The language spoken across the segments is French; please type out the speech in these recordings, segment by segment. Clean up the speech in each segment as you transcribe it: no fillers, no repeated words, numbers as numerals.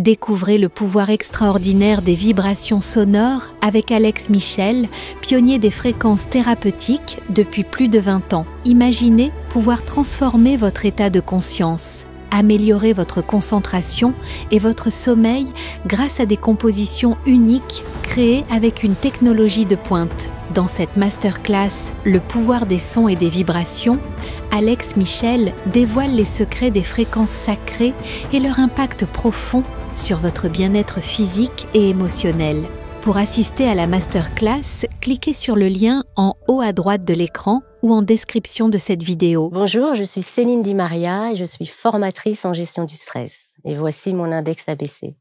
Découvrez le pouvoir extraordinaire des vibrations sonores avec Alex Michel, pionnier des fréquences thérapeutiques depuis plus de 20 ans. Imaginez pouvoir transformer votre état de conscience, améliorer votre concentration et votre sommeil grâce à des compositions uniques créées avec une technologie de pointe. Dans cette masterclass « Le pouvoir des sons et des vibrations », Alex Michel dévoile les secrets des fréquences sacrées et leur impact profond sur votre bien-être physique et émotionnel. Pour assister à la masterclass, cliquez sur le lien en haut à droite de l'écran ou en description de cette vidéo. Bonjour, je suis Céline Di Maria et je suis formatrice en gestion du stress. Et voici mon index ABC.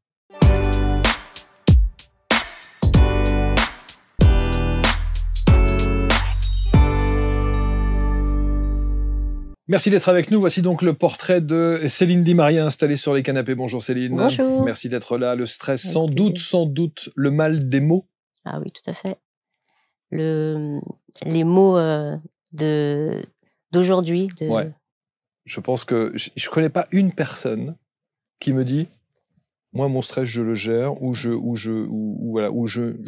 Merci d'être avec nous. Voici donc le portrait de Céline Di Maria installée sur les canapés. Bonjour Céline. Bonjour. Merci d'être là. Le stress, sans doute, le mal des mots. Ah oui, tout à fait. Les mots d'aujourd'hui. Ouais. Je pense que je connais pas une personne qui me dit moi mon stress je le gère ou je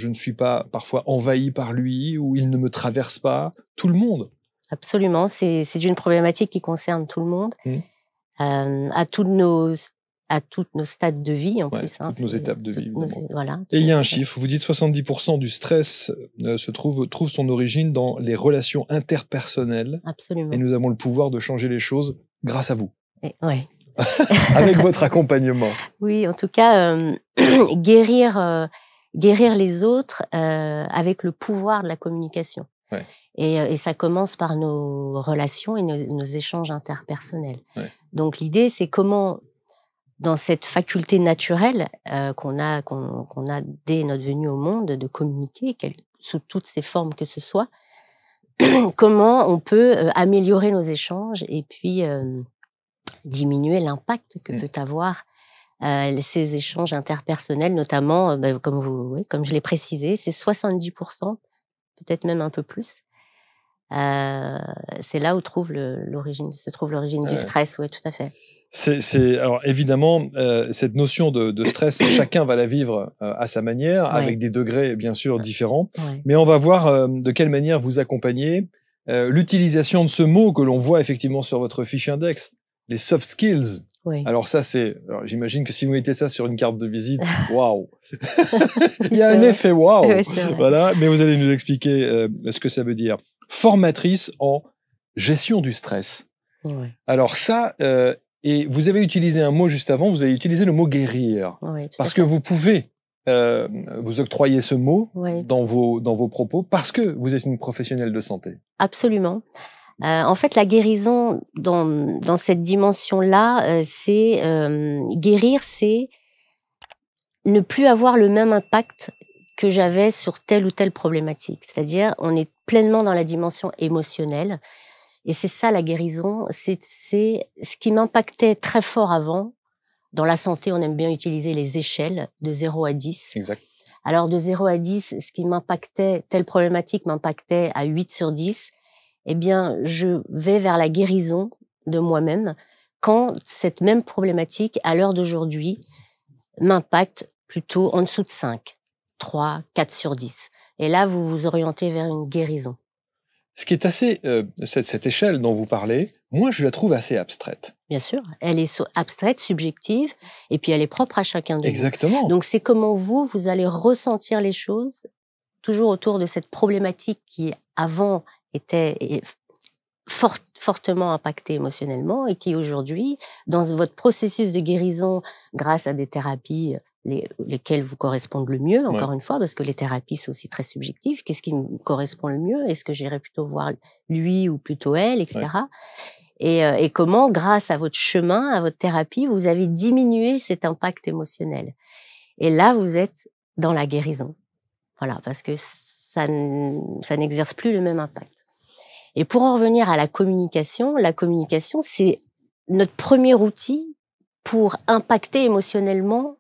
ne suis pas parfois envahi par lui ou il ne me traverse pas. Tout le monde. Absolument, c'est une problématique qui concerne tout le monde, à tous nos stades de vie en plus. Toutes nos étapes de vie. Voilà. Et il y a un chiffre, vous dites 70% du stress trouve son origine dans les relations interpersonnelles. Absolument. Et nous avons le pouvoir de changer les choses grâce à vous. Oui. Avec votre accompagnement. Oui, en tout cas, guérir les autres avec le pouvoir de la communication. Ouais. Et ça commence par nos relations et nos échanges interpersonnels. Ouais. Donc l'idée, c'est comment, dans cette faculté naturelle qu'on a dès notre venue au monde, de communiquer sous toutes ces formes que ce soit, comment on peut améliorer nos échanges et puis diminuer l'impact que peut avoir ces échanges interpersonnels, notamment, comme je l'ai précisé, c'est 70%, peut-être même un peu plus. C'est là où se trouve l'origine du stress, oui, tout à fait. Alors évidemment, cette notion de stress, chacun va la vivre à sa manière, avec des degrés bien sûr différents. Ouais. Mais on va voir de quelle manière vous accompagnez l'utilisation de ce mot que l'on voit effectivement sur votre fiche index, les soft skills. Oui. Alors ça, j'imagine que si vous mettez ça sur une carte de visite, waouh, il y a un effet waouh, voilà. Mais vous allez nous expliquer ce que ça veut dire. Formatrice en gestion du stress. Oui. Alors ça, et vous avez utilisé un mot juste avant, vous avez utilisé le mot guérir, parce que vous pouvez vous octroyer ce mot dans vos propos, parce que vous êtes une professionnelle de santé. Absolument. En fait, la guérison dans cette dimension-là, c'est guérir, c'est ne plus avoir le même impact que j'avais sur telle ou telle problématique. C'est-à-dire, on est pleinement dans la dimension émotionnelle. Et c'est ça, la guérison. C'est ce qui m'impactait très fort avant. Dans la santé, on aime bien utiliser les échelles de 0 à 10. Exact. Alors, de 0 à 10, ce qui m'impactait, telle problématique m'impactait à 8 sur 10. Eh bien, je vais vers la guérison de moi-même quand cette même problématique, à l'heure d'aujourd'hui, m'impacte plutôt en dessous de 5, 3, 4 sur 10. Et là, vous vous orientez vers une guérison. Ce qui est assez... cette échelle dont vous parlez, moi, je la trouve assez abstraite. Bien sûr, elle est abstraite, subjective, et puis elle est propre à chacun de nous. Exactement. Donc, c'est comment vous allez ressentir les choses, toujours autour de cette problématique qui, avant, était fortement impactée émotionnellement et qui, aujourd'hui, dans votre processus de guérison, grâce à des thérapies lesquelles vous correspondent le mieux, encore une fois, parce que les thérapies, c'est aussi très subjectif. Qu'est-ce qui me correspond le mieux? Est-ce que j'irais plutôt voir lui ou plutôt elle, etc. Et comment, grâce à votre chemin, à votre thérapie, vous avez diminué cet impact émotionnel. Et là, vous êtes dans la guérison. Voilà, parce que ça n'exerce plus le même impact. Et pour en revenir à la communication, c'est notre premier outil pour impacter émotionnellement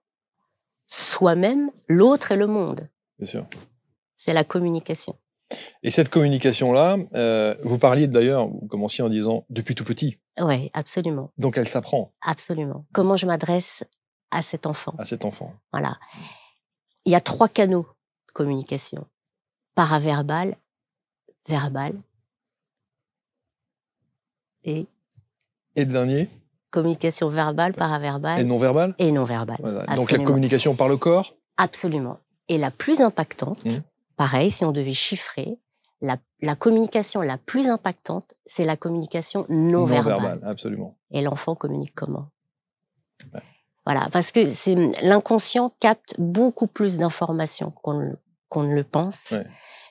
soi-même, l'autre et le monde. Bien sûr. C'est la communication. Et cette communication-là, vous parliez d'ailleurs, vous commenciez en disant « depuis tout petit ». Oui, absolument. Donc elle s'apprend. Absolument. Comment je m'adresse à cet enfant. À cet enfant. Voilà. Il y a 3 canaux de communication. Paraverbal, verbal et le dernier? Communication verbale, paraverbale. Et non-verbale? Et non-verbale. Voilà. Donc la communication par le corps? Absolument. Et la plus impactante, pareil, si on devait chiffrer, la communication la plus impactante, c'est la communication non-verbale. Non-verbale, absolument. Et l'enfant communique comment? Ouais. Voilà, parce que l'inconscient capte beaucoup plus d'informations qu'on ne le pense, ouais.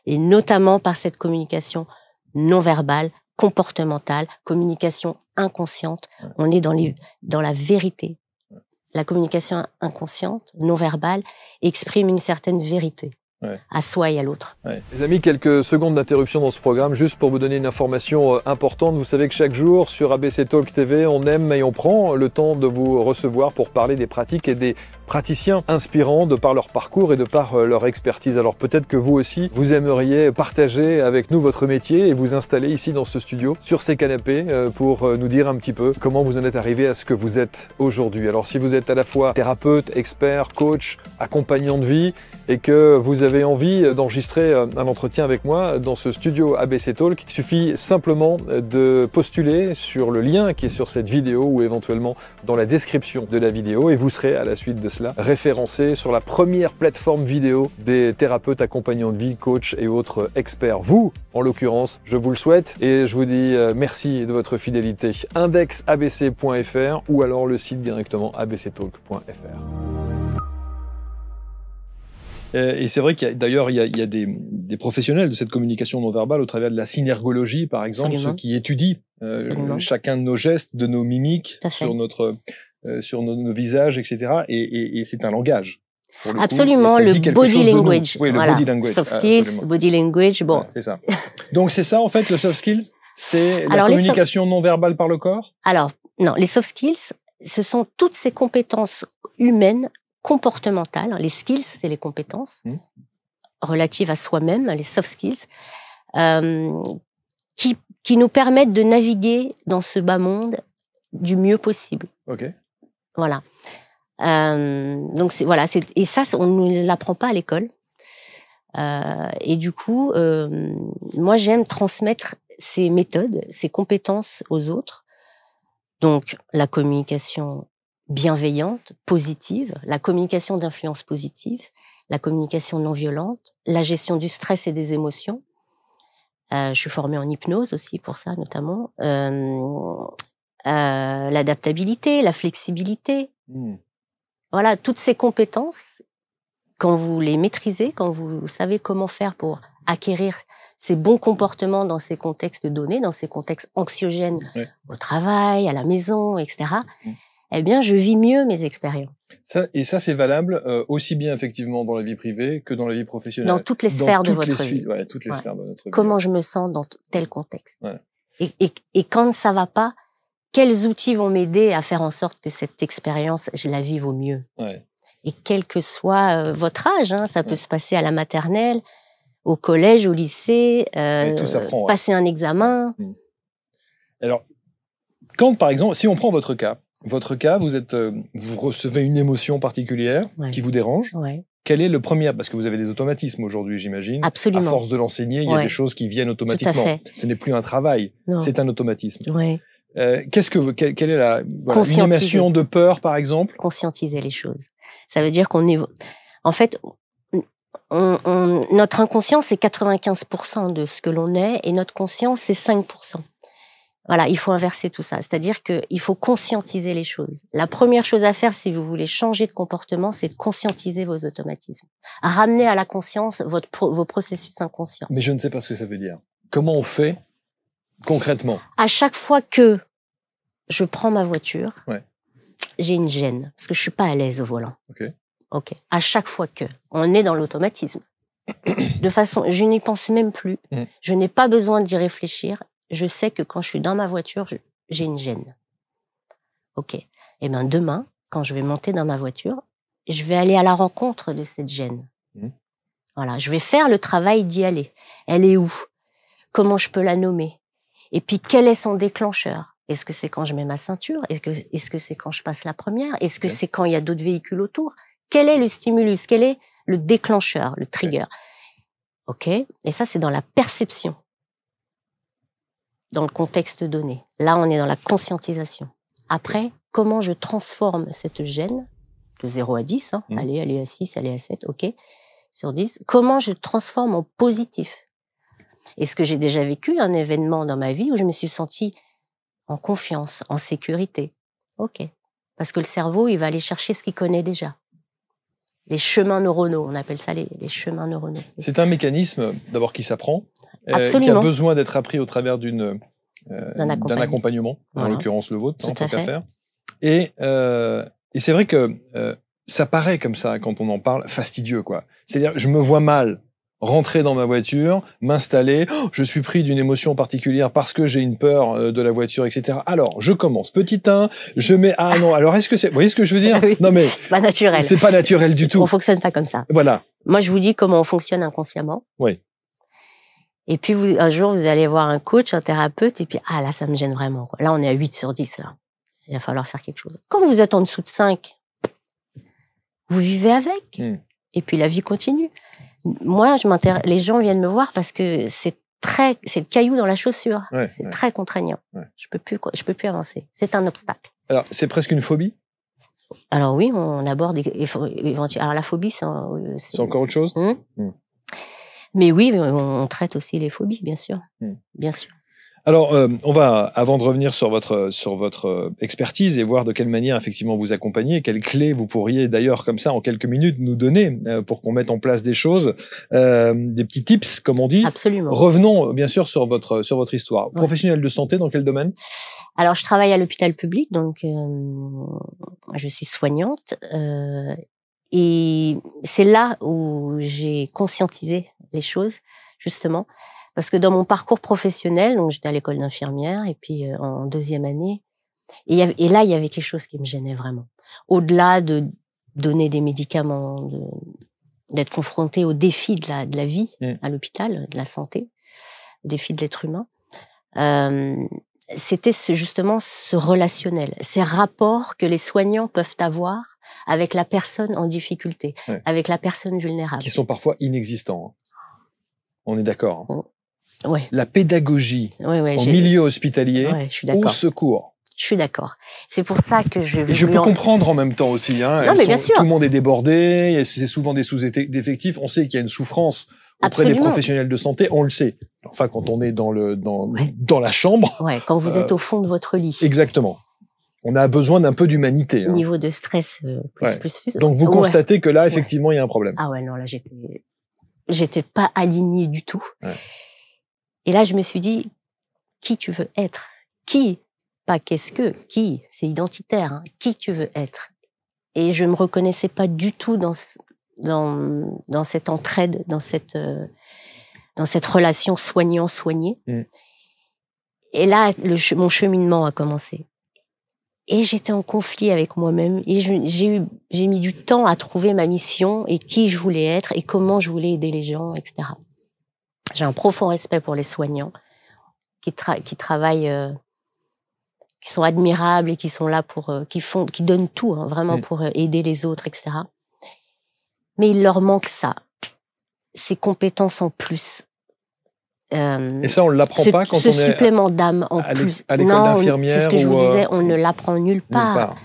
Et notamment par cette communication non-verbale, comportementale, communication inconsciente. Ouais. On est dans la vérité. Ouais. La communication inconsciente, non-verbale, exprime une certaine vérité. Ouais. À soi et à l'autre. Ouais. Les amis, quelques secondes d'interruption dans ce programme, juste pour vous donner une information importante. Vous savez que chaque jour, sur ABC Talk TV, on aime et on prend le temps de vous recevoir pour parler des pratiques et des praticiens inspirants de par leur parcours et de par leur expertise. Alors peut-être que vous aussi, vous aimeriez partager avec nous votre métier et vous installer ici dans ce studio, sur ces canapés, pour nous dire un petit peu comment vous en êtes arrivé à ce que vous êtes aujourd'hui. Alors si vous êtes à la fois thérapeute, expert, coach, accompagnant de vie et que vous avez envie d'enregistrer un entretien avec moi dans ce studio ABC Talk, il suffit simplement de postuler sur le lien qui est sur cette vidéo ou éventuellement dans la description de la vidéo et vous serez à la suite de cela référencé sur la première plateforme vidéo des thérapeutes accompagnants de vie, coachs et autres experts. Vous, en l'occurrence, je vous le souhaite et je vous dis merci de votre fidélité. Indexabc.fr ou alors le site directement abctalk.fr. Et c'est vrai qu'il y a d'ailleurs il y a des professionnels de cette communication non verbale au travers de la synergologie, par exemple, absolument, ceux qui étudient chacun de nos gestes, de nos mimiques sur nos visages, etc. Et c'est un langage. Absolument, le body language. Oui, voilà. Le body language. Soft skills, absolument. Body language, bon. Ouais, c'est ça. Donc c'est ça en fait le soft skills, c'est la communication non verbale par le corps. Alors non, les soft skills, ce sont toutes ces compétences humaines comportementales. Les skills, c'est les compétences relatives à soi-même, les soft skills, qui nous permettent de naviguer dans ce bas monde du mieux possible. Ok. Voilà. Donc voilà, et ça, on ne l'apprend pas à l'école. Et du coup, moi, j'aime transmettre ces méthodes, ces compétences aux autres. Donc, la communication bienveillante, positive, la communication d'influence positive, la communication non violente, la gestion du stress et des émotions. Je suis formée en hypnose aussi pour ça, notamment. L'adaptabilité, la flexibilité. Voilà, toutes ces compétences, quand vous les maîtrisez, quand vous savez comment faire pour acquérir ces bons comportements dans ces contextes donnés, dans ces contextes anxiogènes, au travail, à la maison, etc., eh bien, je vis mieux mes expériences. Ça, c'est valable aussi bien effectivement dans la vie privée que dans la vie professionnelle. Dans toutes les sphères de votre vie. Ouais, toutes les sphères de notre vie. Comment je me sens dans tel contexte. Ouais. Et quand ça va pas, quels outils vont m'aider à faire en sorte que cette expérience, je la vive au mieux. Ouais. Et quel que soit votre âge, hein, ça peut se passer à la maternelle, au collège, au lycée, tout s'apprend, passer un examen. Alors, quand par exemple, si on prend votre cas, vous recevez une émotion particulière qui vous dérange. Ouais. Quel est le premier, parce que vous avez des automatismes aujourd'hui, j'imagine. Absolument. À force de l'enseigner, il y a des choses qui viennent automatiquement. Tout à fait. Ce n'est plus un travail, c'est un automatisme. Ouais. Quelle est une émotion de peur, par exemple? Conscientiser les choses. Ça veut dire en fait, notre inconscient, c'est 95% de ce que l'on est, et notre conscience, c'est 5%. Voilà, il faut inverser tout ça. C'est-à-dire qu'il faut conscientiser les choses. La première chose à faire, si vous voulez changer de comportement, c'est de conscientiser vos automatismes. Ramener à la conscience vos processus inconscients. Mais je ne sais pas ce que ça veut dire. Comment on fait concrètement? À chaque fois que je prends ma voiture, j'ai une gêne, parce que je suis pas à l'aise au volant. Ok. À chaque fois que, on est dans l'automatisme. De façon, je n'y pense même plus. Je n'ai pas besoin d'y réfléchir. Je sais que quand je suis dans ma voiture, j'ai une gêne. Ok. Et bien demain, quand je vais monter dans ma voiture, je vais aller à la rencontre de cette gêne. Voilà, je vais faire le travail d'y aller. Elle est où? Comment je peux la nommer? Et puis quel est son déclencheur? Est-ce que c'est quand je mets ma ceinture? Est-ce que c'est quand je passe la première? Est-ce que c'est quand il y a d'autres véhicules autour? Quel est le stimulus? Quel est le déclencheur, le trigger? OK. Et ça, c'est dans la perception, dans le contexte donné. Là, on est dans la conscientisation. Après, comment je transforme cette gêne de 0 à 10, hein, allez, elle est à 6, elle est à 7, OK, sur 10. Comment je transforme en positif? Est-ce que j'ai déjà vécu un événement dans ma vie où je me suis sentie en confiance, en sécurité? OK. Parce que le cerveau, il va aller chercher ce qu'il connaît déjà. Les chemins neuronaux, on appelle ça les chemins neuronaux. C'est un mécanisme, d'abord, qui s'apprend, qui a besoin d'être appris au travers d'un accompagnement, en l'occurrence le vôtre, en tant qu'affaire. Et c'est vrai que ça paraît comme ça, quand on en parle, fastidieux, quoi. C'est-à-dire, je me vois mal rentrer dans ma voiture, m'installer, je suis pris d'une émotion particulière parce que j'ai une peur de la voiture, etc. Alors, je commence petit 1, je mets, ah non, alors est-ce que c'est, vous voyez ce que je veux dire? Oui, non mais, c'est pas naturel. C'est pas naturel du tout. On fonctionne pas comme ça. Voilà. Moi, je vous dis comment on fonctionne inconsciemment. Oui. Et puis, un jour, vous allez voir un coach, un thérapeute, et puis, ah là, ça me gêne vraiment, quoi. Là, on est à 8 sur 10, là. Il va falloir faire quelque chose. Quand vous êtes en dessous de 5, vous vivez avec. Et puis, la vie continue. Moi, les gens viennent me voir parce que c'est le caillou dans la chaussure. C'est très contraignant. Je peux plus avancer. C'est un obstacle. Alors, c'est presque une phobie? Alors oui, on aborde alors la phobie, c'est encore autre chose? Mais oui, on traite aussi les phobies, bien sûr. Bien sûr. Alors, on va, avant de revenir sur votre expertise et voir de quelle manière effectivement vous accompagnez, quelles clés vous pourriez d'ailleurs comme ça en quelques minutes nous donner pour qu'on mette en place des choses, des petits tips comme on dit. Absolument. Revenons bien sûr sur votre histoire. Professionnelle de santé, dans quel domaine? Alors, je travaille à l'hôpital public, donc je suis soignante et c'est là où j'ai conscientisé les choses justement. Parce que dans mon parcours professionnel, donc j'étais à l'école d'infirmière et puis en 2e année, et là il y avait quelque chose qui me gênait vraiment. Au-delà de donner des médicaments, d'être confronté au défi de la vie à l'hôpital, de la santé, au défi de l'être humain, c'était justement ce relationnel, ces rapports que les soignants peuvent avoir avec la personne en difficulté, avec la personne vulnérable, qui sont parfois inexistants. On est d'accord. Ouais. La pédagogie en milieu hospitalier, au secours. Je suis d'accord. C'est pour ça que je peux comprendre en même temps aussi. Hein. Non, mais bien sûr. Tout le monde est débordé, c'est souvent des sous-effectifs. On sait qu'il y a une souffrance auprès des professionnels de santé, on le sait. Enfin, quand on est dans la chambre. Ouais, quand vous êtes au fond de votre lit. Exactement. On a besoin d'un peu d'humanité. Niveau de stress plus. Donc vous constatez que là, effectivement, il y a un problème. Ah ouais, non, là j'étais pas alignée du tout. Et là, je me suis dit, qui tu veux être? Qui? Pas qu'est-ce que, qui? C'est identitaire, hein. Qui tu veux être? Et je me reconnaissais pas du tout dans cette entraide, dans cette relation soignant-soigné. Et là, mon cheminement a commencé. Et j'étais en conflit avec moi-même. Et j'ai mis du temps à trouver ma mission et qui je voulais être et comment je voulais aider les gens, etc. J'ai un profond respect pour les soignants qui travaillent, qui sont admirables et qui sont là qui donnent tout, hein, vraiment pour aider les autres, etc. Mais il leur manque ça, ces compétences en plus. Et ça, on l'apprend pas quand on est ce supplément d'âme en plus. À l'école d'infirmière. C'est ce que je vous disais, on ne l'apprend nulle part.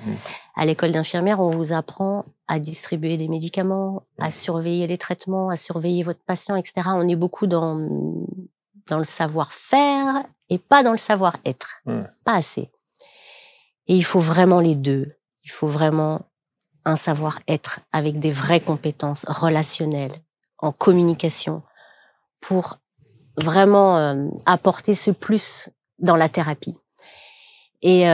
À l'école d'infirmière, on vous apprend à distribuer des médicaments, à surveiller les traitements, à surveiller votre patient, etc. On est beaucoup dans le savoir-faire et pas dans le savoir-être. Pas assez. Et il faut vraiment les deux. Il faut vraiment un savoir-être avec des vraies compétences relationnelles, en communication, pour vraiment apporter ce plus dans la thérapie. Et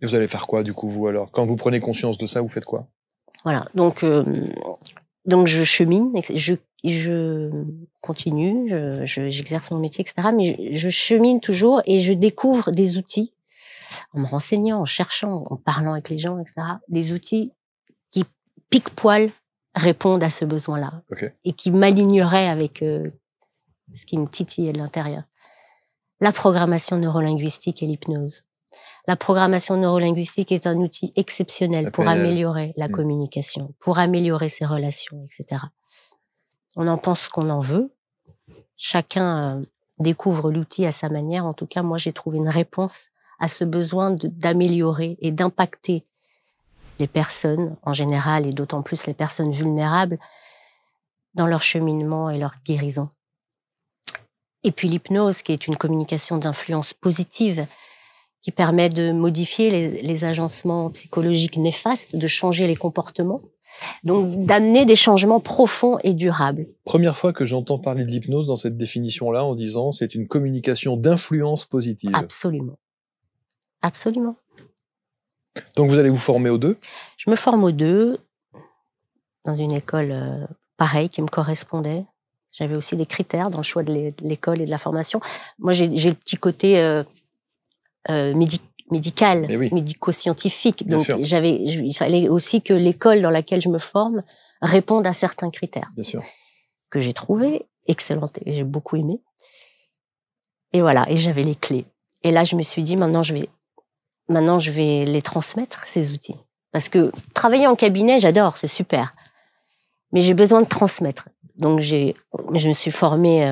vous allez faire quoi, du coup, vous, alors? Quand vous prenez conscience de ça, vous faites quoi? Voilà. Donc je chemine, je continue, j'exerce mon métier, etc. Mais je chemine toujours et je découvre des outils, en me renseignant, en cherchant, en parlant avec les gens, etc. Des outils qui, pique-poil, répondent à ce besoin-là. Et qui m'aligneraient avec ce qui me titillait de l'intérieur. la programmation neurolinguistique et l'hypnose. La programmation neurolinguistique est un outil exceptionnel pour améliorer la communication, pour améliorer ses relations, etc. On en pense qu'on en veut. Chacun découvre l'outil à sa manière. En tout cas, moi, j'ai trouvé une réponse à ce besoin d'améliorer et d'impacter les personnes en général, et d'autant plus les personnes vulnérables, dans leur cheminement et leur guérison. Et puis l'hypnose, qui est une communication d'influence positive, qui permet de modifier les agencements psychologiques néfastes, de changer les comportements, donc d'amener des changements profonds et durables. Première fois que j'entends parler de l'hypnose dans cette définition-là, en disant c'est une communication d'influence positive. Absolument. Absolument. Donc vous allez vous former aux deux? Je me forme aux deux, dans une école pareille, qui me correspondait. J'avais aussi des critères dans le choix de l'école et de la formation. Moi, j'ai le petit côté médical, oui, médico-scientifique. Donc, il fallait aussi que l'école dans laquelle je me forme réponde à certains critères. Bien sûr. Que j'ai trouvé excellente et j'ai beaucoup aimé. Et voilà, et j'avais les clés. Et là, je me suis dit, maintenant, je vais les transmettre, ces outils. Parce que travailler en cabinet, j'adore, c'est super. Mais j'ai besoin de transmettre. Donc, je me suis formée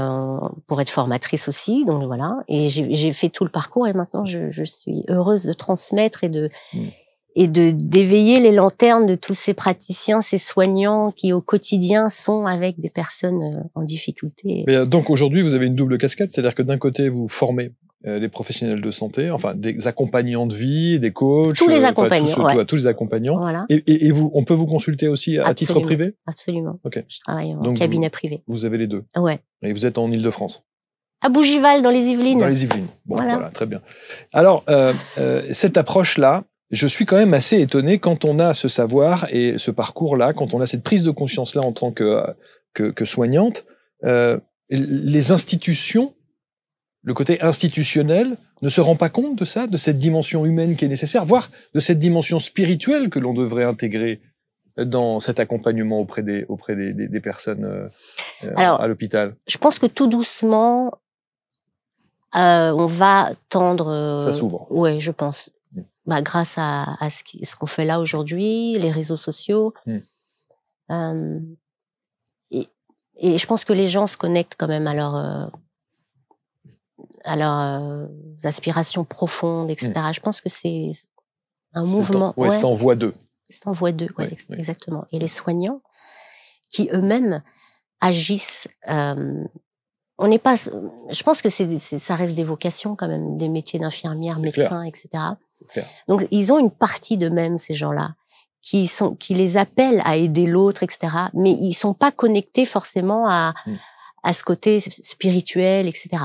pour être formatrice aussi. Donc, voilà. Et j'ai fait tout le parcours. Et maintenant, je suis heureuse de transmettre et d'éveiller les lanternes de tous ces praticiens, ces soignants qui, au quotidien, sont avec des personnes en difficulté. Mais donc, aujourd'hui, vous avez une double casquette. C'est-à-dire que d'un côté, vous formez les professionnels de santé, enfin des accompagnants de vie, des coachs, tous les accompagnants, tous les accompagnants. Voilà. Et vous, on peut vous consulter aussi à titre privé? Absolument. Ok. Je travaille en cabinet privé. Vous avez les deux. Ouais. Et vous êtes en Île-de-France. À Bougival, dans les Yvelines. Dans les Yvelines. Bon, voilà, très bien. Alors, cette approche-là, je suis quand même assez étonné quand on a ce savoir et ce parcours-là, quand on a cette prise de conscience-là en tant que soignante, les institutions, le côté institutionnel ne se rend pas compte de ça, de cette dimension humaine qui est nécessaire, voire de cette dimension spirituelle que l'on devrait intégrer dans cet accompagnement auprès des personnes à l'hôpital. Je pense que tout doucement, on va tendre... ça s'ouvre. Ouais, je pense. Grâce à ce qu'on fait là aujourd'hui, les réseaux sociaux. Et je pense que les gens se connectent quand même à leurs aspirations profondes, etc. Je pense que c'est un mouvement. C'est en voie d'eux. C'est en voie d'eux, exactement. Et les soignants qui eux-mêmes agissent. On n'est pas. Je pense que ça reste des vocations quand même, des métiers d'infirmière, médecin, etc. Donc ils ont une partie d'eux-mêmes, ces gens-là, qui les appellent à aider l'autre, etc. Mais ils sont pas connectés forcément à ce côté spirituel, etc.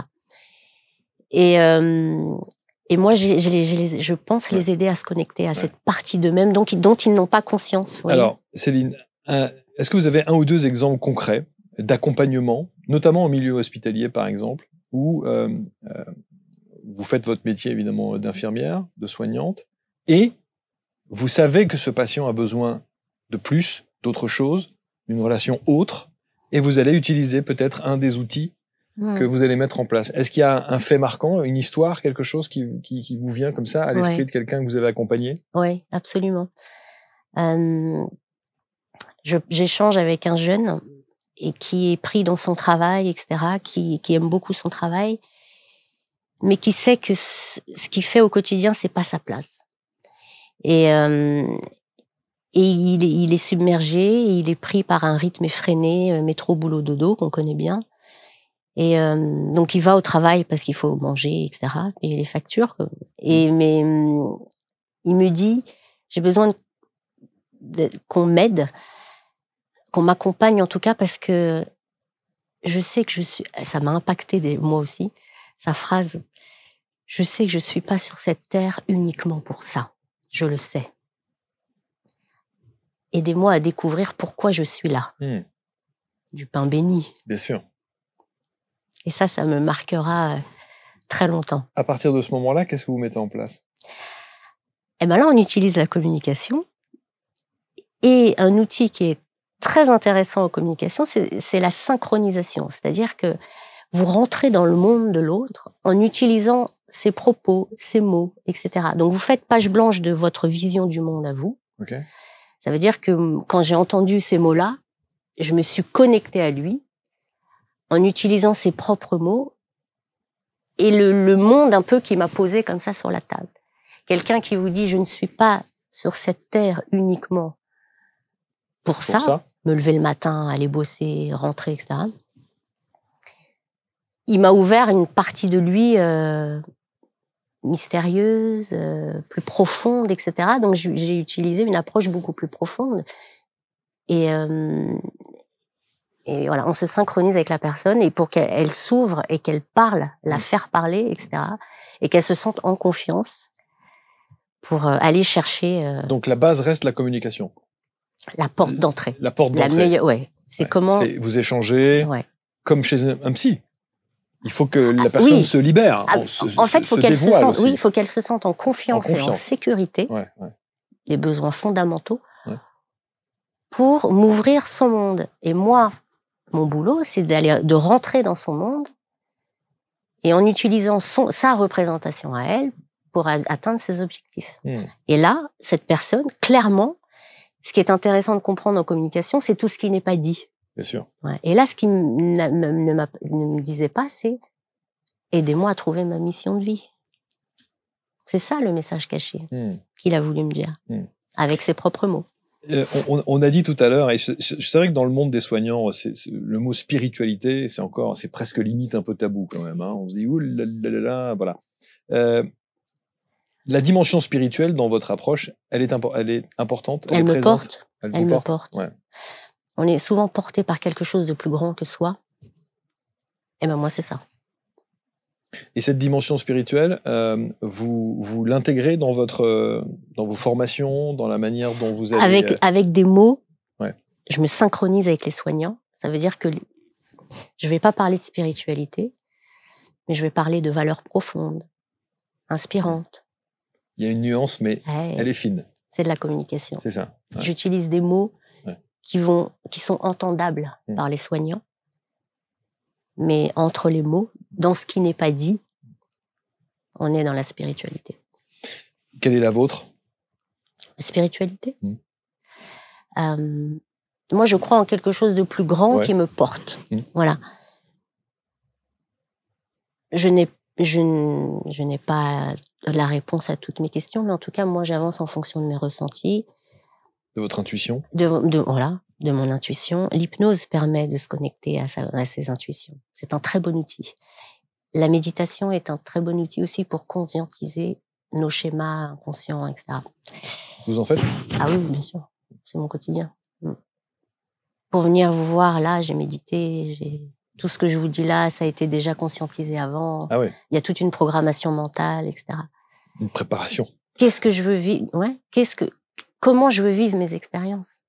Et moi, je pense les aider à se connecter à cette partie d'eux-mêmes dont ils n'ont pas conscience. Oui. Alors, Céline, est-ce que vous avez un ou deux exemples concrets d'accompagnement, notamment en milieu hospitalier, par exemple, où vous faites votre métier, évidemment, d'infirmière, de soignante, et vous savez que ce patient a besoin de plus, d'autre chose, d'une relation autre, et vous allez utiliser peut-être un des outils que vous allez mettre en place. Est-ce qu'il y a un fait marquant, une histoire, quelque chose qui vous vient comme ça à l'esprit de quelqu'un que vous avez accompagné? Oui, absolument. J'échange avec un jeune et qui est pris dans son travail, etc., qui aime beaucoup son travail, mais qui sait que ce qu'il fait au quotidien, c'est pas sa place. Et il est submergé, il est pris par un rythme effréné, métro, boulot, dodo, qu'on connaît bien. Et donc il va au travail parce qu'il faut manger, etc., payer les factures. Mais il me dit, j'ai besoin qu'on m'aide, qu'on m'accompagne en tout cas, parce que je sais que ça m'a impacté moi aussi, sa phrase. Je sais que je suis pas sur cette terre uniquement pour ça. Je le sais. Aidez-moi à découvrir pourquoi je suis là. Du pain béni. Bien sûr. Et ça me marquera très longtemps. À partir de ce moment-là, qu'est-ce que vous mettez en place? Eh ben là, on utilise la communication. Et un outil qui est très intéressant en communication, c'est la synchronisation. C'est-à-dire que vous rentrez dans le monde de l'autre en utilisant ses propos, ses mots, etc. Donc vous faites page blanche de votre vision du monde à vous. Okay. Ça veut dire que quand j'ai entendu ces mots-là, je me suis connectée à lui en utilisant ses propres mots et le monde un peu qui m'a posé comme ça sur la table. Quelqu'un qui vous dit « je ne suis pas sur cette terre uniquement pour ça, me lever le matin, aller bosser, rentrer, etc. » Il m'a ouvert une partie de lui mystérieuse, plus profonde, etc. Donc j'ai utilisé une approche beaucoup plus profonde. Et voilà, on se synchronise avec la personne et pour qu'elle s'ouvre et qu'elle parle, la faire parler, etc. Et qu'elle se sente en confiance pour aller chercher... Donc la base reste la communication. La porte d'entrée. La porte d'entrée. Ouais. C'est comment... Vous échangez comme chez un psy. Il faut que la personne se libère. En fait, faut qu'elle se sente, il faut qu'elle se sente en confiance et en sécurité. Les besoins fondamentaux pour m'ouvrir son monde. Et moi, mon boulot, c'est de rentrer dans son monde et en utilisant sa représentation à elle pour atteindre ses objectifs. Et là, cette personne, clairement, ce qui est intéressant de comprendre en communication, c'est tout ce qui n'est pas dit. Bien sûr. Et là, ce qui ne me disait pas, c'est aidez-moi à trouver ma mission de vie. C'est ça le message caché qu'il a voulu me dire, avec ses propres mots. On a dit tout à l'heure, et c'est vrai que dans le monde des soignants, le mot spiritualité, c'est presque limite un peu tabou quand même. Hein. On se dit ouh là là là là, voilà. La dimension spirituelle dans votre approche, elle est importante. Elle me porte. Elle me porte. Ouais. On est souvent porté par quelque chose de plus grand que soi. Et ben moi, c'est ça. Et cette dimension spirituelle, vous l'intégrez dans vos formations, dans la manière dont vous avez... Avec des mots, je me synchronise avec les soignants. Ça veut dire que je ne vais pas parler de spiritualité, mais je vais parler de valeurs profondes, inspirantes. Il y a une nuance, mais elle est fine. C'est de la communication. C'est ça. Ouais. J'utilise des mots qui sont entendables par les soignants. Mais entre les mots, dans ce qui n'est pas dit, on est dans la spiritualité. Quelle est la vôtre? Spiritualité moi, je crois en quelque chose de plus grand qui me porte. Voilà. Je n'ai pas la réponse à toutes mes questions, mais en tout cas, moi, j'avance en fonction de mes ressentis. De votre intuition? De mon intuition. L'hypnose permet de se connecter à ses intuitions. C'est un très bon outil. La méditation est un très bon outil aussi pour conscientiser nos schémas inconscients, etc. Vous en faites? Ah oui, bien sûr. C'est mon quotidien. Pour venir vous voir, là, j'ai médité, tout ce que je vous dis là, ça a été déjà conscientisé avant. Ah oui. Il y a toute une programmation mentale, etc. Une préparation. Qu'est-ce que je veux vivre? Comment je veux vivre mes expériences?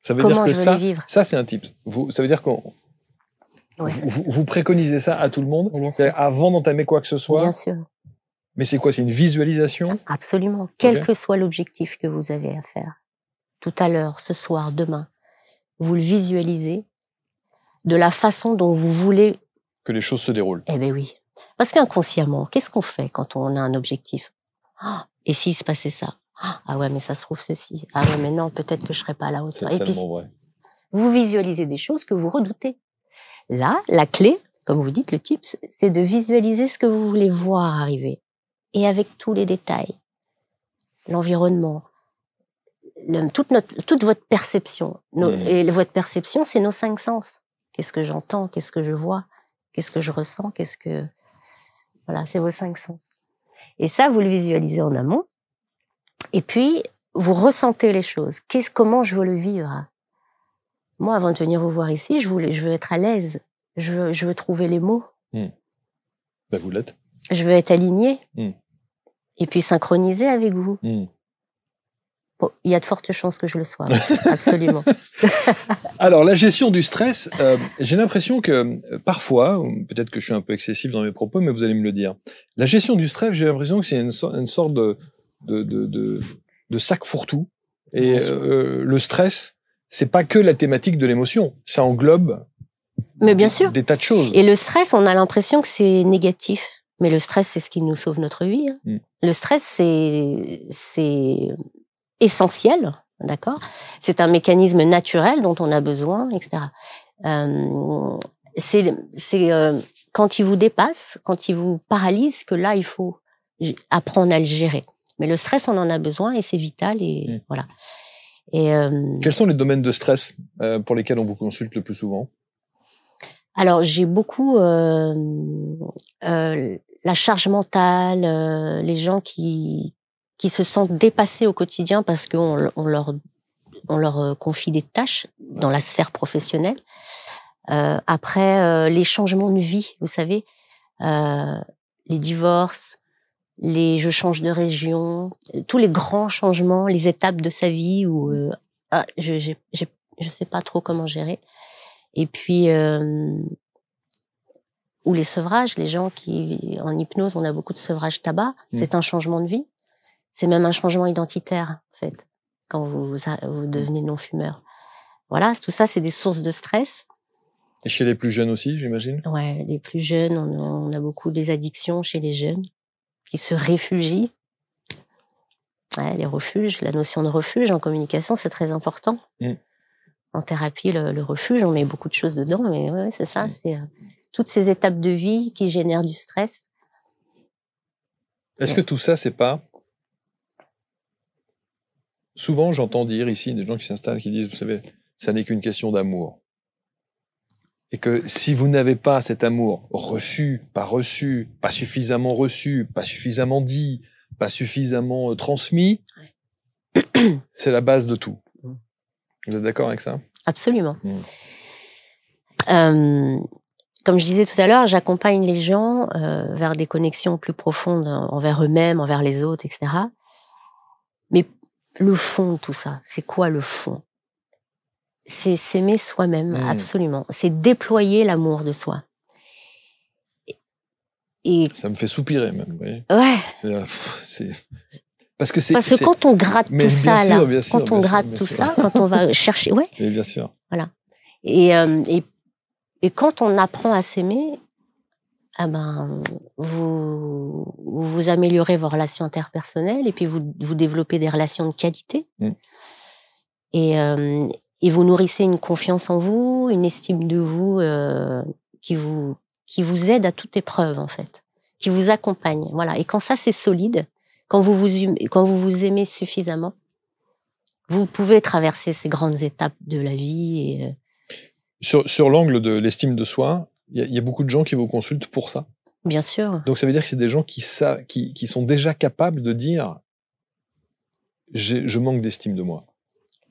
Ça veut dire que ça c'est un tip. Ça veut dire qu'on vous préconisez ça à tout le monde avant d'entamer quoi que ce soit? Bien sûr. Mais c'est quoi? C'est une visualisation? Absolument. Quel que soit l'objectif que vous avez à faire, tout à l'heure, ce soir, demain, vous le visualisez de la façon dont vous voulez que les choses se déroulent. Eh bien oui. Parce qu'inconsciemment, qu'est-ce qu'on fait quand on a un objectif? Et s'il se passait ça? Ah ouais, mais ça se trouve ceci. Ah ouais, mais non, peut-être que je serais pas à la hauteur. C'est tellement vrai. Vous visualisez des choses que vous redoutez. Là, la clé, comme vous dites, le tip, c'est de visualiser ce que vous voulez voir arriver. Et avec tous les détails. L'environnement. Toute votre perception. Et votre perception, c'est nos 5 sens. Qu'est-ce que j'entends? Qu'est-ce que je vois? Qu'est-ce que je ressens? Voilà, c'est vos 5 sens. Et ça, vous le visualisez en amont. Et puis, vous ressentez les choses. Comment je veux le vivre? Moi, avant de venir vous voir ici, je veux être à l'aise. Je veux trouver les mots. Ben, vous l'êtes. Je veux être alignée. Et puis synchronisée avec vous. Bon, il y a de fortes chances que je le sois. Absolument. Alors, la gestion du stress, j'ai l'impression que parfois, peut-être que je suis un peu excessif dans mes propos, mais vous allez me le dire. La gestion du stress, j'ai l'impression que c'est une sorte de sac fourre-tout. Et le stress, c'est pas que la thématique de l'émotion. Ça englobe Mais bien sûr. Des tas de choses. Et le stress, on a l'impression que c'est négatif. Mais le stress, c'est ce qui nous sauve notre vie. Hein. Le stress, c'est essentiel, d'accord? C'est un mécanisme naturel dont on a besoin, etc. C'est quand il vous dépasse, quand il vous paralyse, que là, il faut apprendre à le gérer. Mais le stress, on en a besoin et c'est vital et voilà. Et quels sont les domaines de stress pour lesquels on vous consulte le plus souvent? Alors, j'ai beaucoup la charge mentale, les gens qui se sentent dépassés au quotidien parce qu'on leur confie des tâches dans la sphère professionnelle. Après, les changements de vie, vous savez, les divorces, je change de région, tous les grands changements, les étapes de sa vie où je sais pas trop comment gérer. Et puis ou les sevrages, les gens qui en hypnose, on a beaucoup de sevrage tabac, c'est un changement de vie, c'est même un changement identitaire en fait quand vous devenez non-fumeur. Voilà, tout ça c'est des sources de stress. Et chez les plus jeunes aussi, j'imagine? Ouais, les plus jeunes, on a beaucoup des addictions chez les jeunes qui se réfugient. Ouais, les refuges, la notion de refuge en communication, c'est très important. En thérapie, le refuge, on met beaucoup de choses dedans, mais ouais, c'est ça, c'est toutes ces étapes de vie qui génèrent du stress. Est-ce que tout ça, c'est pas... Souvent, j'entends dire ici des gens qui s'installent, qui disent, vous savez, ça n'est qu'une question d'amour. Et que si vous n'avez pas cet amour reçu, pas suffisamment reçu, pas suffisamment dit, pas suffisamment transmis, c'est la base de tout. Vous êtes d'accord avec ça? Absolument. Comme je disais tout à l'heure, j'accompagne les gens vers des connexions plus profondes envers eux-mêmes, envers les autres, etc. Mais le fond de tout ça, c'est quoi le fond? C'est s'aimer soi-même, absolument. C'est déployer l'amour de soi. Et ça me fait soupirer même, vous voyez. Ouais. Parce que quand on gratte tout ça, là, quand on gratte tout ça, quand on va chercher, ouais. Mais bien sûr. Voilà. Et quand on apprend à s'aimer, vous améliorez vos relations interpersonnelles et puis vous développez des relations de qualité. Et vous nourrissez une confiance en vous, une estime de vous qui vous aide à toute épreuve en fait, qui vous accompagne. Voilà. Et quand ça c'est solide, quand vous vous aimez suffisamment, vous pouvez traverser ces grandes étapes de la vie. Et sur l'angle de l'estime de soi, il y a beaucoup de gens qui vous consultent pour ça. Bien sûr. Donc ça veut dire que c'est des gens qui sont déjà capables de dire je manque d'estime de moi.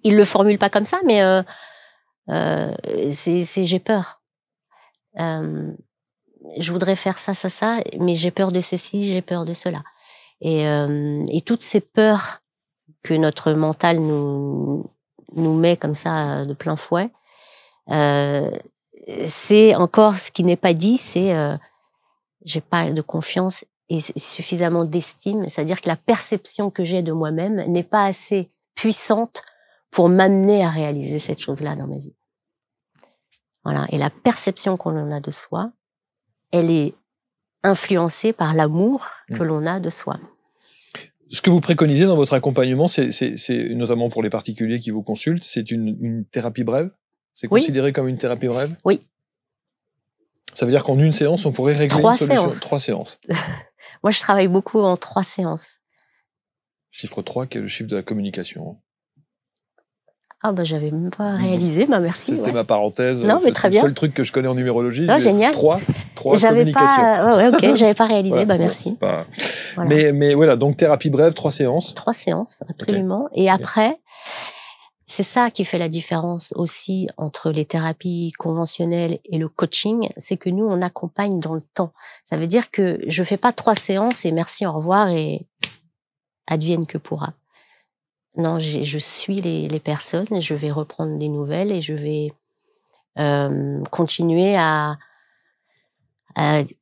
Ils le formulent pas comme ça, mais j'ai peur. Je voudrais faire ça, mais j'ai peur de ceci, j'ai peur de cela. Et toutes ces peurs que notre mental nous met comme ça de plein fouet, c'est encore ce qui n'est pas dit, c'est j'ai pas de confiance et suffisamment d'estime, c'est-à-dire que la perception que j'ai de moi-même n'est pas assez puissante pour m'amener à réaliser cette chose-là dans ma vie. Voilà. Et la perception qu'on en a de soi, elle est influencée par l'amour que l'on a de soi. Ce que vous préconisez dans votre accompagnement, c'est notamment pour les particuliers qui vous consultent, c'est une thérapie brève? C'est considéré comme une thérapie brève? Oui. Ça veut dire qu'en une séance, on pourrait régler une solution? 3 séances. Moi, je travaille beaucoup en 3 séances. Chiffre 3, qui est le chiffre de la communication. Ah j'avais même pas réalisé, merci. C'était ma parenthèse. Non, mais très bien. C'est le seul truc que je connais en numérologie. Non, génial. 3 communications. Ok, j'avais pas réalisé, merci. Voilà. Mais voilà, donc thérapie brève, 3 séances. 3 séances, absolument. Okay. Et après, c'est ça qui fait la différence aussi entre les thérapies conventionnelles et le coaching, c'est que nous, on accompagne dans le temps. Ça veut dire que je fais pas 3 séances et merci, au revoir et advienne que pourra. Non, je suis les personnes, je vais reprendre des nouvelles et je vais continuer à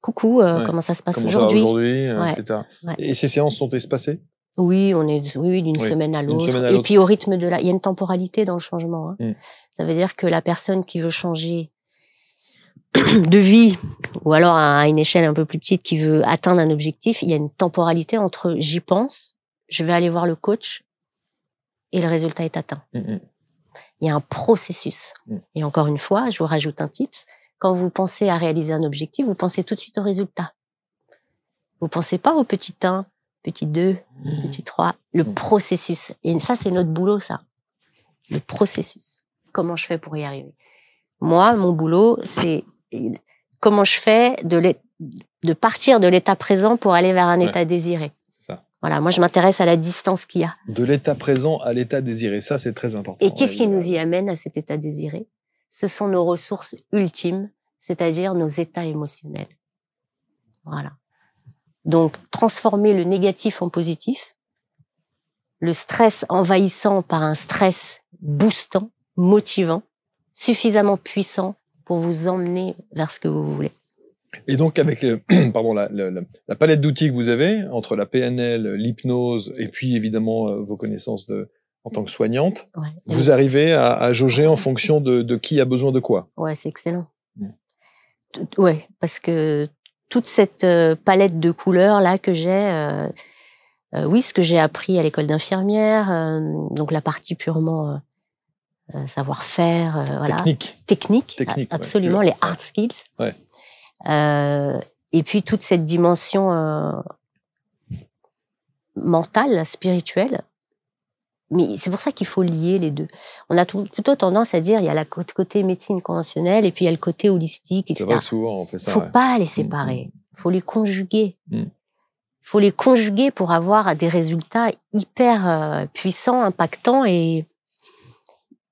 coucou, comment ça se passe aujourd'hui, etc. Ouais. Et ces séances sont espacées? Oui, d'une semaine à l'autre. Et puis au rythme il y a une temporalité dans le changement. Ça veut dire que la personne qui veut changer de vie, ou alors à une échelle un peu plus petite qui veut atteindre un objectif, il y a une temporalité entre j'y pense, je vais aller voir le coach et le résultat est atteint. Il y a un processus. Et encore une fois, je vous rajoute un tips. Quand vous pensez à réaliser un objectif, vous pensez tout de suite au résultat. Vous pensez pas au petit 1, petit 2, petit 3, le processus. Et ça, c'est notre boulot, ça. Le processus. Comment je fais pour y arriver? Moi, mon boulot, c'est comment je fais de partir de l'état présent pour aller vers un état désiré. Ça. Voilà, moi, je m'intéresse à la distance qu'il y a. De l'état présent à l'état désiré, ça, c'est très important. Et qu'est-ce qui nous y amène à cet état désiré? Ce sont nos ressources ultimes, c'est-à-dire nos états émotionnels. Voilà. Donc, transformer le négatif en positif, le stress envahissant par un stress boostant, motivant, suffisamment puissant pour vous emmener vers ce que vous voulez. Et donc, avec pardon, la palette d'outils que vous avez, entre la PNL, l'hypnose, et puis évidemment vos connaissances en tant que soignante, vous arrivez à jauger en fonction de qui a besoin de quoi. Ouais, c'est excellent. Ouais, parce que toute cette palette de couleurs là que j'ai, oui, ce que j'ai appris à l'école d'infirmière, donc la partie purement savoir-faire, voilà, technique, absolument, les hard skills. Ouais. Et puis toute cette dimension mentale, spirituelle. Mais c'est pour ça qu'il faut lier les deux. On a plutôt tendance à dire il y a le côté médecine conventionnelle et puis il y a le côté holistique, etc. C'est vrai, souvent on fait ça. Faut pas les séparer. Faut les conjuguer. Faut les conjuguer pour avoir des résultats hyper puissants, impactants, et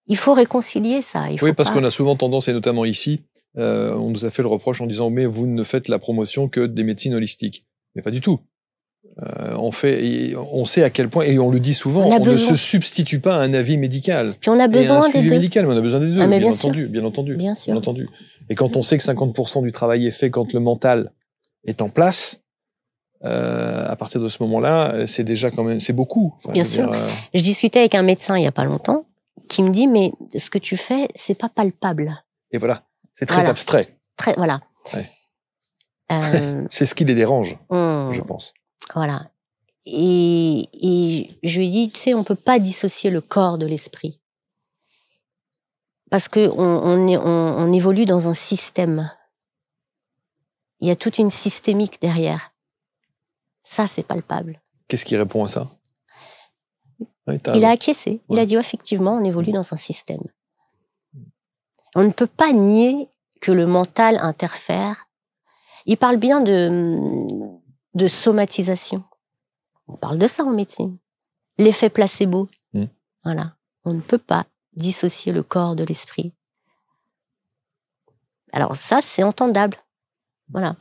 il faut réconcilier ça. Oui, parce qu'on a souvent tendance, et notamment ici, on nous a fait le reproche en disant mais vous ne faites la promotion que des médecines holistiques. Mais pas du tout. On sait à quel point, et on le dit souvent, on ne se substitue pas à un avis médical. Puis on a besoin des deux. Médical, mais on a besoin des deux, bien entendu. Bien sûr. Et quand on sait que 50% du travail est fait quand le mental est en place, à partir de ce moment-là, c'est déjà quand même, c'est beaucoup. Enfin, bien sûr. Je discutais avec un médecin il y a pas longtemps qui me dit mais ce que tu fais, c'est pas palpable. Et voilà, c'est très abstrait. Voilà. Ouais. C'est ce qui les dérange, je pense. Voilà. Et je lui ai dit, tu sais, on peut pas dissocier le corps de l'esprit. Parce que on évolue dans un système. Il y a toute une systémique derrière. Ça, c'est palpable. Qu'est-ce qui répond à ça? Il a acquiescé. Il a dit, effectivement, on évolue dans un système. On ne peut pas nier que le mental interfère. Il parle bien de somatisation. On parle de ça en médecine. L'effet placebo. Voilà. On ne peut pas dissocier le corps de l'esprit. Alors ça, c'est entendable. Voilà.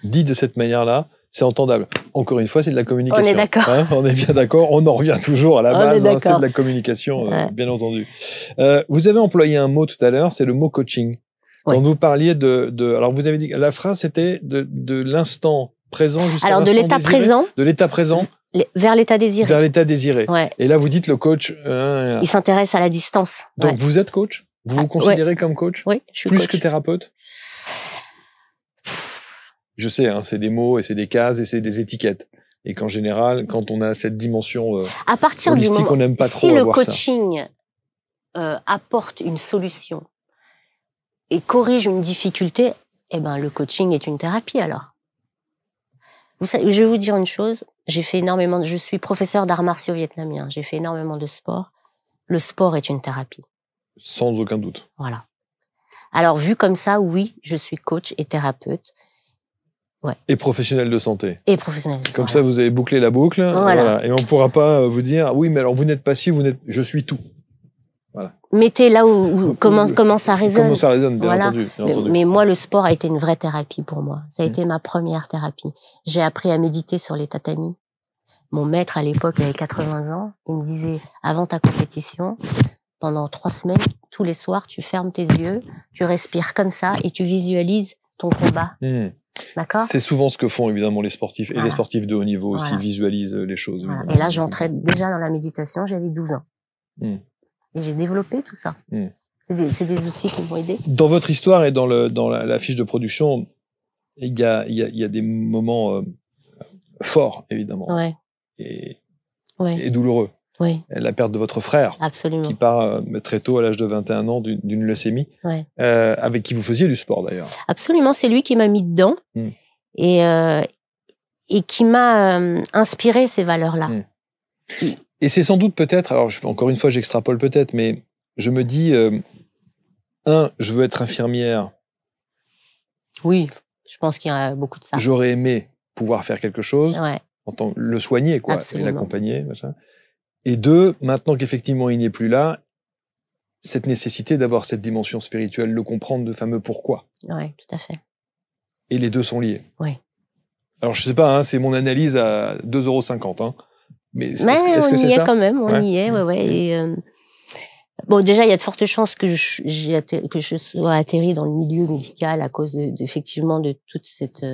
Dit de cette manière-là, c'est entendable. Encore une fois, c'est de la communication. On est d'accord. Hein, on est bien d'accord. On en revient toujours à la base. Hein, c'est de la communication, bien entendu. Vous avez employé un mot tout à l'heure, c'est le mot coaching. Quand vous parliez alors vous avez dit, la phrase c'était de l'instant présent jusqu'à l'instant désiré. Alors de l'état présent. De l'état présent. Vers l'état désiré. Vers l'état désiré. Ouais. Et là, vous dites le coach. Il s'intéresse à la distance. Donc vous êtes coach? Vous vous considérez comme coach? Oui, je suis plus coach. que thérapeute? Je sais, hein, c'est des mots et c'est des cases et c'est des étiquettes. Et qu'en général, quand on a cette dimension à partir holistique, du moment, on n'aime pas trop si avoir ça. Si le coaching apporte une solution et corrige une difficulté, eh ben le coaching est une thérapie alors. Vous savez, je vais vous dire une chose, je suis professeur d'arts martiaux vietnamiens, j'ai fait énormément de sport. Le sport est une thérapie. Sans aucun doute. Voilà. Alors vu comme ça, oui, je suis coach et thérapeute. Ouais. Et professionnel de santé. Et professionnel. Comme ça, vous avez bouclé la boucle. Voilà. Et on ne pourra pas vous dire, oui, mais alors vous n'êtes pas ci, je suis tout. Voilà. Mettez là où comment ça résonne. Comment ça résonne, bien entendu. Mais moi, le sport a été une vraie thérapie pour moi. Ça a été ma première thérapie. J'ai appris à méditer sur les tatamis. Mon maître, à l'époque, avait 80 ans. Il me disait, avant ta compétition, pendant 3 semaines, tous les soirs, tu fermes tes yeux, tu respires comme ça et tu visualises ton combat. D'accord ? C'est souvent ce que font évidemment les sportifs. Et les sportifs de haut niveau aussi visualisent les choses. Et là, j'entrais déjà dans la méditation, j'avais 12 ans. Et j'ai développé tout ça. C'est des outils qui m'ont aidé. Dans votre histoire et dans la fiche de production, il y a des moments forts, évidemment. Ouais. Et douloureux. Oui. La perte de votre frère. Absolument. Qui part très tôt, à l'âge de 21 ans, d'une leucémie. Ouais. Avec qui vous faisiez du sport, d'ailleurs. Absolument. C'est lui qui m'a mis dedans. Et qui m'a inspiré ces valeurs-là. Et c'est sans doute peut-être, alors encore une fois, j'extrapole peut-être, mais je me dis, je veux être infirmière. Oui, je pense qu'il y a beaucoup de ça. J'aurais aimé pouvoir faire quelque chose, en tant que le soigner, quoi, et l'accompagner. Et 2, maintenant qu'effectivement il n'est plus là, cette nécessité d'avoir cette dimension spirituelle, le comprendre, le fameux pourquoi. Oui, tout à fait. Et les deux sont liés. Oui. Alors je sais pas, hein, c'est mon analyse à 2,50 €. Hein. Mais est-ce que c'est ça ? Quand même, on y est, ouais. Et bon, déjà, il y a de fortes chances que je sois atterri dans le milieu médical à cause effectivement de toute cette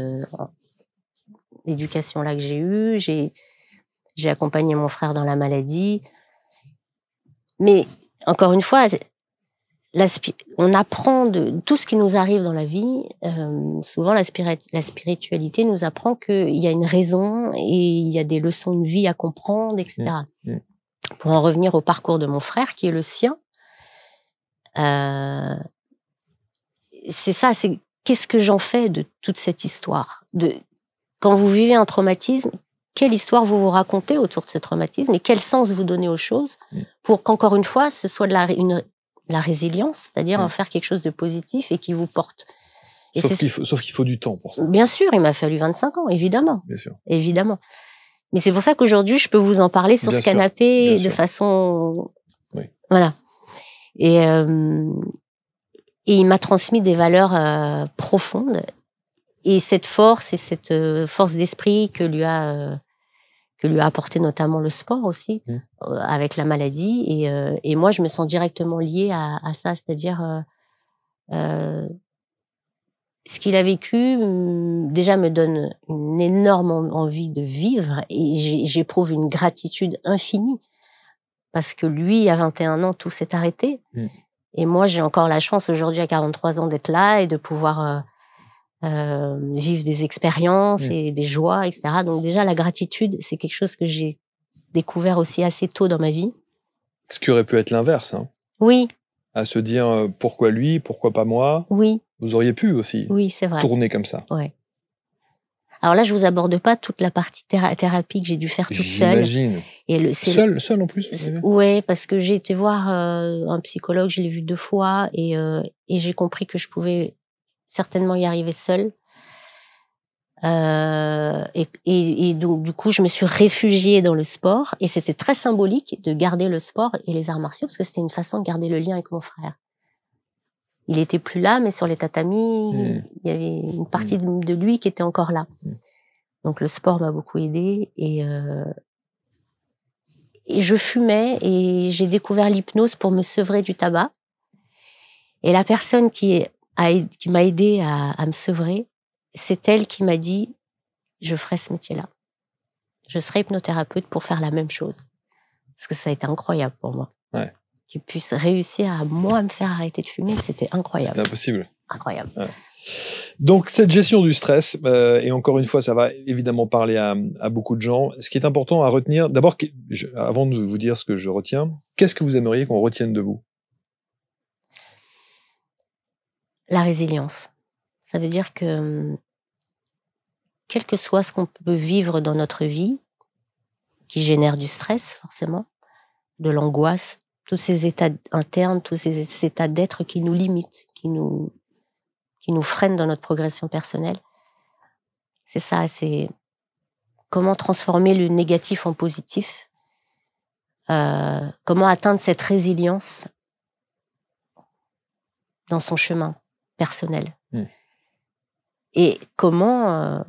éducation-là que j'ai eue. J'ai accompagné mon frère dans la maladie. Mais, encore une fois, on apprend de tout ce qui nous arrive dans la vie. Souvent, la spiritualité nous apprend qu'il y a une raison et il y a des leçons de vie à comprendre, etc. Pour en revenir au parcours de mon frère, qui est le sien, c'est ça, c'est qu'est-ce que j'en fais de toute cette histoire ? Quand vous vivez un traumatisme, quelle histoire vous racontez autour de ce traumatisme et quel sens vous donnez aux choses pour qu'encore une fois, ce soit de la résilience, c'est-à-dire en faire quelque chose de positif et qui vous porte. Et sauf qu'il faut du temps pour ça. Bien sûr, il m'a fallu 25 ans, évidemment. Bien sûr. Évidemment. Mais c'est pour ça qu'aujourd'hui, je peux vous en parler sur ce canapé de façon... Oui. Voilà. Et il m'a transmis des valeurs profondes. Et cette force force d'esprit que lui a apporté notamment le sport aussi, avec la maladie. Et moi, je me sens directement liée à ça, c'est-à-dire ce qu'il a vécu déjà me donne une énorme envie de vivre et j'éprouve une gratitude infinie parce que lui, à 21 ans, tout s'est arrêté. Et moi, j'ai encore la chance aujourd'hui, à 43 ans, d'être là et de pouvoir vivre des expériences et des joies, etc. Donc déjà, la gratitude, c'est quelque chose que j'ai découvert aussi assez tôt dans ma vie. Ce qui aurait pu être l'inverse. Hein. Oui. À se dire pourquoi lui, pourquoi pas moi. Oui. Vous auriez pu aussi c'est vrai. Tourner comme ça. Ouais. Alors là, je vous aborde pas toute la partie thérapie que j'ai dû faire toute seule. J'imagine. Seule en plus. Ouais, parce que j'ai été voir un psychologue, je l'ai vu 2 fois et j'ai compris que je pouvais certainement y arriver seule. Et donc du coup, je me suis réfugiée dans le sport et c'était très symbolique de garder le sport et les arts martiaux parce que c'était une façon de garder le lien avec mon frère. Il était plus là, mais sur les tatamis, il y avait une partie de lui qui était encore là. Donc le sport m'a beaucoup aidée et je fumais et j'ai découvert l'hypnose pour me sevrer du tabac. Et la personne qui m'a aidée à me sevrer, c'est elle qui m'a dit « Je ferai ce métier-là. Je serai hypnothérapeute pour faire la même chose. » Parce que ça a été incroyable pour moi. Ouais. Qu'il puisse réussir à moi me faire arrêter de fumer, c'était incroyable. C'était impossible. Incroyable. Ouais. Donc cette gestion du stress, et encore une fois, ça va évidemment parler à beaucoup de gens. Ce qui est important à retenir, d'abord, avant de vous dire ce que je retiens, qu'est-ce que vous aimeriez qu'on retienne de vous ? La résilience. Ça veut dire que quel que soit ce qu'on peut vivre dans notre vie, qui génère du stress forcément, de l'angoisse, tous ces états internes, tous ces états d'être qui nous limitent, qui nous freinent dans notre progression personnelle. C'est ça, c'est comment transformer le négatif en positif, comment atteindre cette résilience dans son chemin personnel. Et comment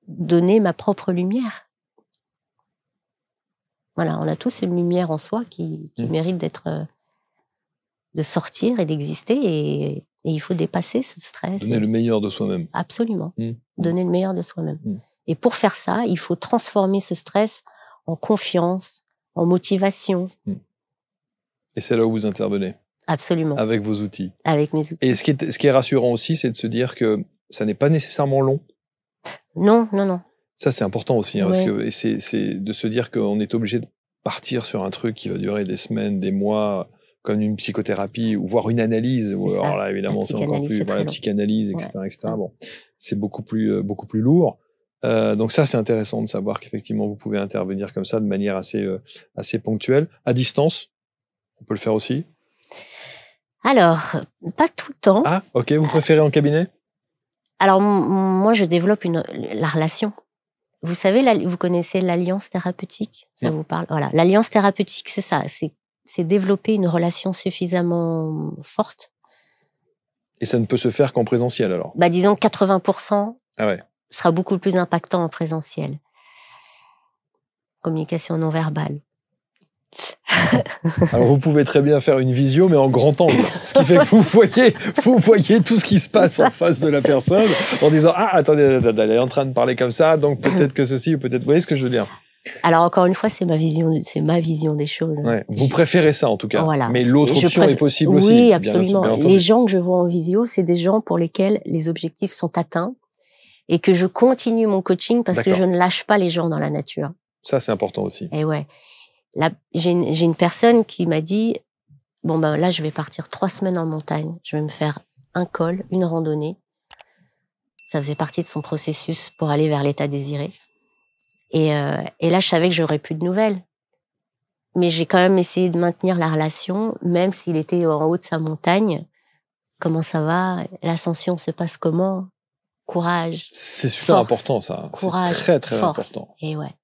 donner ma propre lumière. Voilà, on a tous une lumière en soi qui mérite de sortir et d'exister et il faut dépasser ce stress. Donner le meilleur de soi-même. Absolument. Donner le meilleur de soi-même. Et pour faire ça, il faut transformer ce stress en confiance, en motivation. Et c'est là où vous intervenez. Absolument. Avec vos outils. Avec mes outils. Et ce qui est rassurant aussi, c'est de se dire que ça n'est pas nécessairement long. Non, non, non. Ça, c'est important aussi, hein, Ouais. parce que c'est de se dire qu'on est obligé de partir sur un truc qui va durer des semaines, des mois, comme une psychothérapie, ou voire une analyse. Ou alors là, évidemment, c'est encore plus, voilà, psychanalyse, etc., ouais. etc. Bon, c'est beaucoup plus lourd. Donc ça, c'est intéressant de savoir qu'effectivement, vous pouvez intervenir comme ça de manière assez ponctuelle, à distance. On peut le faire aussi. Alors, pas tout le temps. Ah, ok. Vous préférez en cabinet? Alors, moi, je développe la relation. Vous savez, vous connaissez l'alliance thérapeutique? Ça vous parle? Voilà. L'alliance thérapeutique, c'est ça. C'est développer une relation suffisamment forte. Et ça ne peut se faire qu'en présentiel, alors? Bah, disons 80% ouais. sera beaucoup plus impactant en présentiel. Communication non verbale. Alors vous pouvez très bien faire une visio, mais en grand angle, ce qui fait que vous voyez tout ce qui se passe en face de la personne, en disant ah attendez, elle est en train de parler comme ça, donc peut-être que ceci ou peut-être. Vous voyez ce que je veux dire? Alors encore une fois, c'est ma vision des choses. Ouais, vous préférez ça en tout cas, voilà. Mais l'autre option est possible aussi. Oui, absolument. Les gens que je vois en visio, c'est des gens pour lesquels les objectifs sont atteints et que je continue mon coaching parce que je ne lâche pas les gens dans la nature. Ça c'est important aussi. Et ouais. Là, j'ai une personne qui m'a dit, bon ben là, je vais partir 3 semaines en montagne. Je vais me faire un col, une randonnée. Ça faisait partie de son processus pour aller vers l'état désiré. Et là, je savais que j'aurais plus de nouvelles. Mais j'ai quand même essayé de maintenir la relation, même s'il était en haut de sa montagne. Comment ça va? L'ascension se passe comment? Courage. C'est super important, ça. Courage. C'est très, très force. important. Et ouais.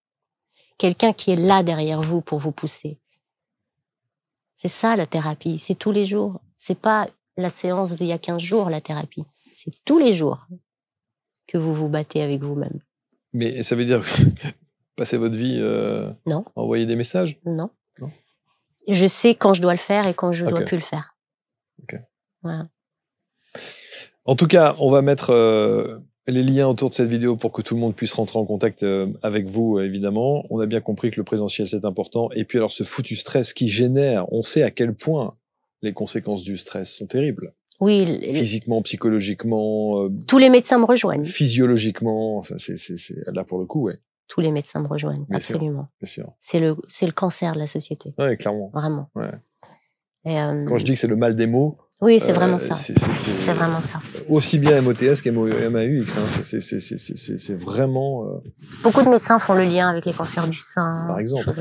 Quelqu'un qui est là derrière vous pour vous pousser. C'est ça, la thérapie. C'est tous les jours. C'est pas la séance d'il y a 15 jours, la thérapie. C'est tous les jours que vous vous battez avec vous-même. Mais ça veut dire passer votre vie non. à envoyer des messages? Non. Non. Je sais quand je dois le faire et quand je dois plus le faire. Ok. Voilà. En tout cas, on va mettre les liens autour de cette vidéo pour que tout le monde puisse rentrer en contact avec vous, évidemment. On a bien compris que le présentiel, c'est important. Et puis alors, ce foutu stress qui génère, on sait à quel point les conséquences du stress sont terribles. Oui. Physiquement, psychologiquement. Tous les médecins me rejoignent. Physiologiquement, c'est là pour le coup, ouais. Tous les médecins me rejoignent, bien absolument. Bien sûr. C'est le cancer de la société. Ouais, clairement. Vraiment. Ouais. Et quand je dis que c'est le mal des mots. Oui, c'est vraiment ça. C'est vraiment ça. Aussi bien MOTS qu'MAUX, hein. C'est vraiment. Beaucoup de médecins font le lien avec les cancers du sein. Par exemple.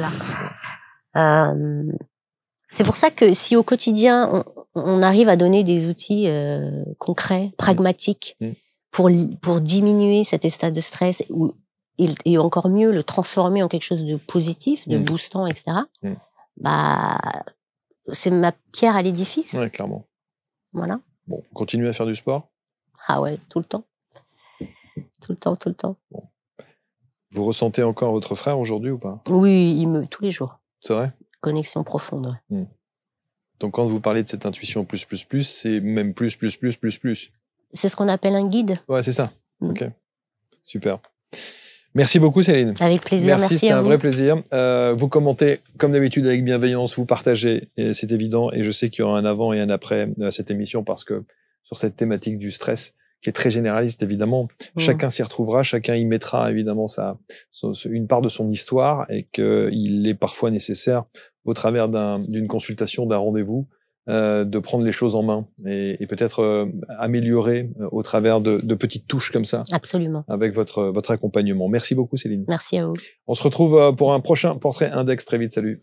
C'est pour ça que si au quotidien on arrive à donner des outils concrets, pragmatiques, pour diminuer cet état de stress et encore mieux le transformer en quelque chose de positif, de boostant, etc. Bah, c'est ma pierre à l'édifice. Ouais, clairement. Voilà. Bon, vous continuez à faire du sport? Ah ouais, tout le temps. Tout le temps, tout le temps. Bon. Vous ressentez encore votre frère aujourd'hui ou pas? Oui, tous les jours. C'est vrai? Connexion profonde, ouais. Donc quand vous parlez de cette intuition plus, c'est même plus. C'est ce qu'on appelle un guide. Ouais, c'est ça. Ok. Super. Merci beaucoup, Céline. Avec plaisir, merci c'était un vrai plaisir. Vous commentez, comme d'habitude, avec bienveillance, vous partagez, c'est évident, et je sais qu'il y aura un avant et un après à cette émission, parce que sur cette thématique du stress, qui est très généraliste, évidemment, chacun s'y retrouvera, chacun y mettra, évidemment, une part de son histoire, et qu'il est parfois nécessaire, au travers d'une consultation, d'un rendez-vous, de prendre les choses en main et peut-être améliorer au travers de petites touches comme ça. Absolument. Avec votre accompagnement. Merci beaucoup, Céline. Merci à vous. On se retrouve pour un prochain portrait index très vite. Salut.